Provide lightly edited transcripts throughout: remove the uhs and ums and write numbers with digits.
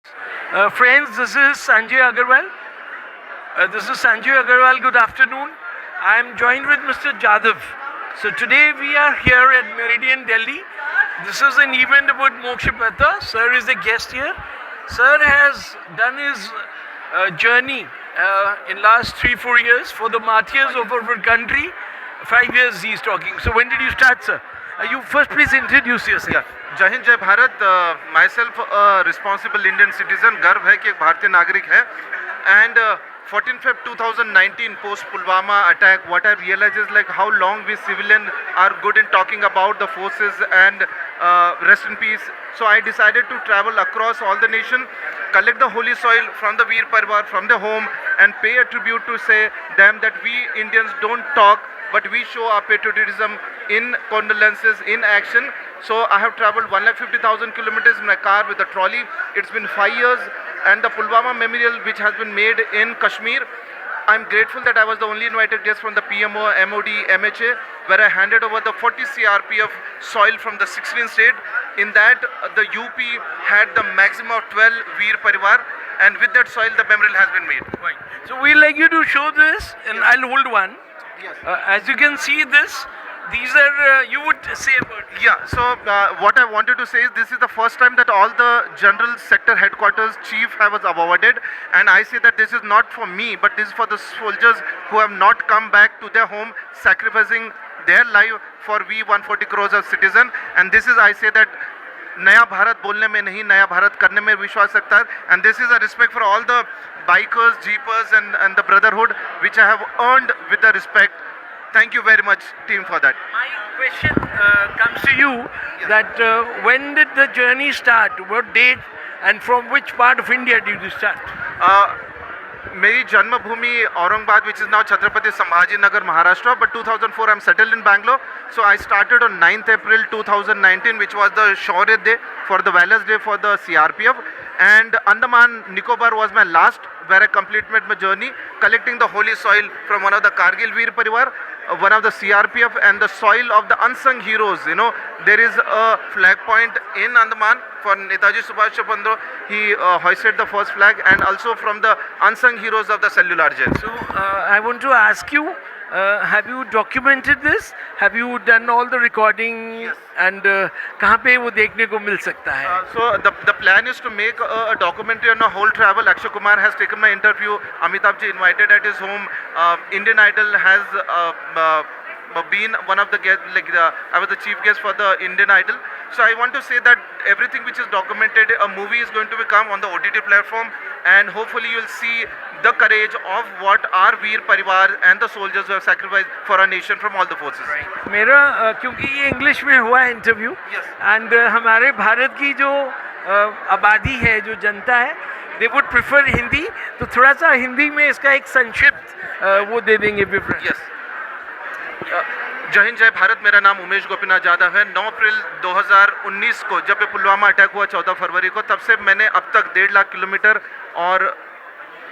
Friends, this is Sanjay Agarwal. Good afternoon. I am joined with Mr. Jadhav. So today we are here at Meridian, Delhi. This is an event about Moksha Patha. Sir is a guest here. Sir has done his journey in last 3-4 years for the martyrs of our country. 5 years he is talking. So when did you start, sir? You first please introduce yourself. जय हिंद जय Bharat. My self responsible Indian citizen. गर्व है कि एक भारतीय नागरिक है. And 14 Feb 2019 post Pulwama attack, what I realized is like how long we civilian are good in talking about the forces and rest in peace. So I decided to travel across all the nation, collect the holy soil from the Veer Parivar, from the home, and pay a tribute to say them that we Indians don't talk, but we show our patriotism in condolences, in action. So I have traveled 150,000 kilometers in my car with a trolley. It's been 5 years, and the Pulwama Memorial, which has been made in Kashmir, I'm grateful that I was the only invited guest from the PMO, MOD, MHA, where I handed over the 40 CRP of soil from the 16th state. In that, the UP had the maximum of 12 Veer Parivar, and with that soil, the memorial has been made. Right. So we'd like you to show this, and I'll hold one. Yes. As you can see this, these are, you would say about it. Yeah, so what I wanted to say is this is the first time that all the general sector headquarters chief have was awarded, and I say that this is not for me, but this is for the soldiers who have not come back to their home, sacrificing their life for we 140 crores of citizen. And this is, I say that नया भारत बोलने में नहीं, नया भारत करने में विश्वास रखता है. And this is a respect for all the bikers, jeepers, and the brotherhood, which I have earned with the respect. Thank you very much, team, for that. My question comes to you, that when did the journey start? What date and from which part of India did you start? मेरी जन्मभूमि Aurangabad, which is now Chhatrapati Sambhaji Nagar, Maharashtra, but 2004 I'm settled in Bangalore. So I started on 9th April 2019, which was the Shaurya Day, for the Valor's Day for the CRPF. And Andaman Nicobar was my last, where I completed my journey, collecting the holy soil from one of the Kargil Veer Parivar, one of the CRPF, and the soil of the unsung heroes. You know, there is a flag point in Andaman for Netaji Subhash Chandra Bose. He hoisted the first flag, and also from the unsung heroes of the cellular jail. So I want to ask you, have you documented this? Have you done all the recording? Yes. And कहाँ पे वो देखने को मिल सकता है? So the plan is to make a documentary on a whole travel. Akshay Kumar has taken my interview. Amitabh ji invited at his home. Indian Idol has been one of the guests. I was the chief guest for the Indian Idol. So I want to say that everything which is documented, a movie is going to become on the OTT platform, and hopefully you'll see the courage of what our Veer Parivar and the soldiers who have sacrificed for our nation from all the forces. मेरा क्योंकि ये English में हुआ है interview, Yes. And हमारे भारत की जो आबादी है, जो जनता है, दे वुड प्रेफर हिंदी, तो थोड़ा सा हिंदी में इसका एक संक्षिप्त वो दे देंगे विवरण. यस. जय हिंद जय भारत. मेरा नाम उमेश गोपीनाथ यादव है. 9 अप्रैल 2019 को जब ये पुलवामा अटैक हुआ 14 फरवरी को, तब से मैंने अब तक 1.5 लाख किलोमीटर और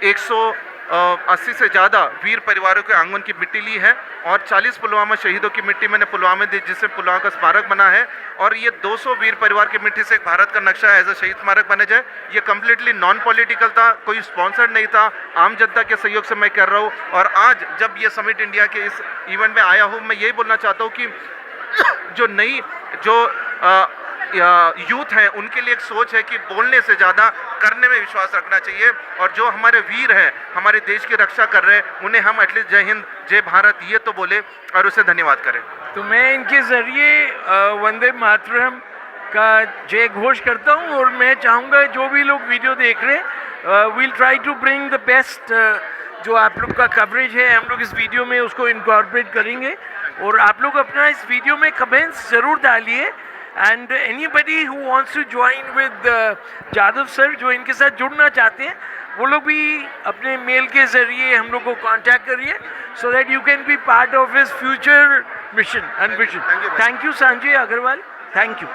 180 से ज़्यादा वीर परिवारों के आंगन की मिट्टी ली है, और 40 पुलवामा शहीदों की मिट्टी मैंने पुलवामा दी, जिससे पुलवामा का स्मारक बना है. और ये 200 वीर परिवार की मिट्टी से एक भारत का नक्शा एज अ शहीद स्मारक बने जाए. ये कम्प्लीटली नॉन पॉलिटिकल था, कोई स्पॉन्सर्ड नहीं था, आम जनता के सहयोग से मैं कर रहा हूँ. और आज जब ये समिट इंडिया के इस इवेंट में आया हूँ, मैं यही बोलना चाहता हूँ कि जो यूथ हैं, उनके लिए एक सोच है कि बोलने से ज़्यादा करने में विश्वास रखना चाहिए. और जो हमारे वीर हैं, हमारे देश की रक्षा कर रहे हैं, उन्हें हम एटलीस्ट जय हिंद जय भारत ये तो बोले और उसे धन्यवाद करें. तो मैं इनके ज़रिए वंदे मातरम का जय घोष करता हूँ, और मैं चाहूँगा जो भी लोग वीडियो देख रहे हैं, we'll try to bring the best. जो आप लोग का कवरेज है, हम लोग इस वीडियो में उसको इनकॉर्पोरेट करेंगे, और आप लोग अपना इस वीडियो में कमेंट्स ज़रूर डालिए. And anybody who wants to join with Jadhav sir, जो इनके साथ जुड़ना चाहते हैं, वो लोग भी अपने मेल के ज़रिए हम लोग को कांटेक्ट करिए, so that you can be part of his future mission and vision. Thank you Sanjay Agarwal. Thank you.